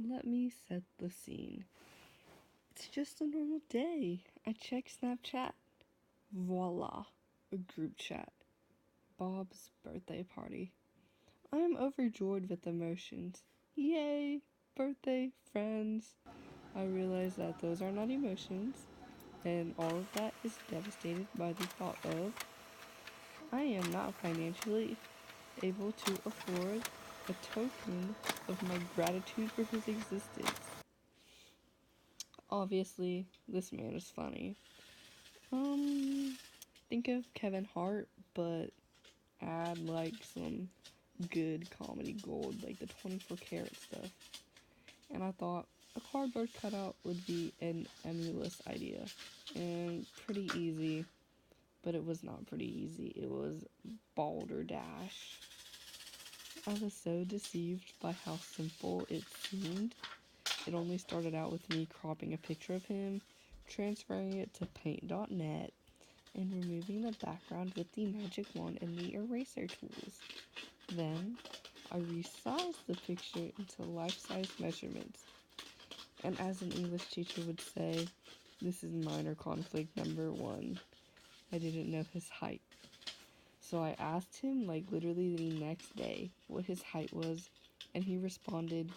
let me set the scene. It's just a normal day. I check Snapchat. Voila, a group chat. Bob's birthday party. I am overjoyed with emotions. Yay, birthday, friends. I realize that those are not emotions, and all of that is devastated by the thought of I am not financially able to afford a token of my gratitude for his existence. Obviously, this man is funny. Think of Kevin Hart, but add like some good comedy gold, like the 24 karat stuff. And I thought a cardboard cutout would be an emulous idea and pretty easy, but it was not pretty easy. It was balderdash. I was so deceived by how simple it seemed. It only started out with me cropping a picture of him, transferring it to paint.net, and removing the background with the magic wand and the eraser tools. Then, I resized the picture into life-size measurements. And as an English teacher would say, this is minor conflict number 1. I didn't know his height. So I asked him, like literally the next day, what his height was, and he responded,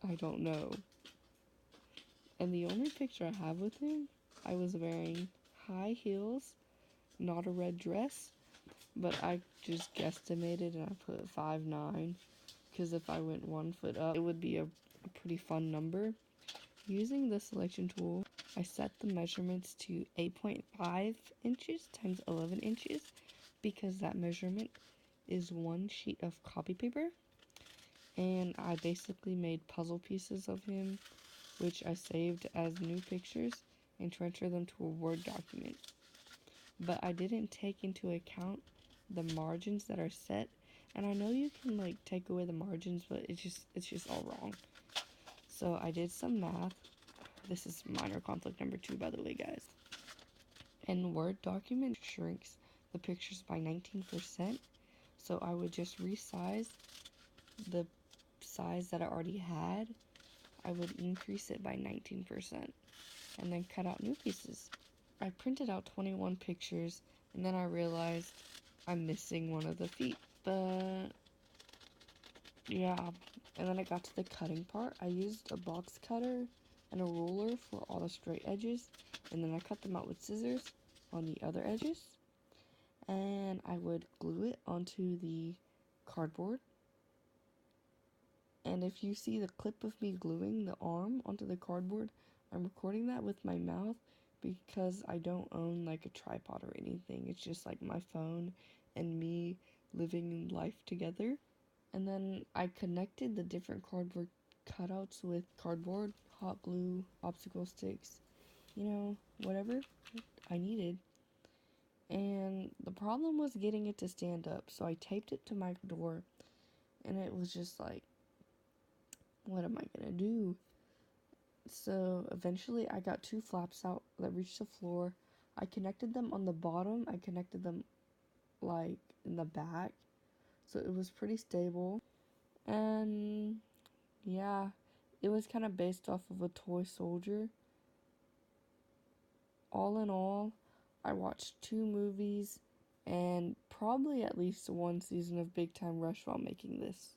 I don't know. And the only picture I have with him, I was wearing high heels, not a red dress, but I just guesstimated and I put 5'9", because if I went 1 foot up, it would be a pretty fun number. Using the selection tool, I set the measurements to 8.5 inches times 11 inches because that measurement is 1 sheet of copy paper. And I basically made puzzle pieces of him, which I saved as new pictures and transferred them to a Word document. But I didn't take into account the margins that are set, and I know you can like take away the margins, but it's just all wrong. So I did some math. This is minor conflict number 2, by the way, guys. And Word document shrinks the pictures by 19%, so I would just resize the size that I already had. I would increase it by 19% and then cut out new pieces. I printed out 21 pictures, and then I realized I'm missing one of the feet. But yeah, and then I got to the cutting part. I used a box cutter and a ruler for all the straight edges, and then I cut them out with scissors on the other edges, and I would glue it onto the cardboard. And if you see the clip of me gluing the arm onto the cardboard, I'm recording that with my mouth because I don't own like a tripod or anything. It's just like my phone and me living life together. And then I connected the different cardboard cutouts with cardboard, hot glue, popsicle sticks, whatever I needed. And the problem was getting it to stand up, so I taped it to my door, and it was just like, what am I gonna do? So eventually I got 2 flaps out that reached the floor. I connected them on the bottom. I connected them like in the back, so it was pretty stable. And yeah, it was kind of based off of a toy soldier. All in all, I watched 2 movies and probably at least 1 season of Big Time Rush while making this.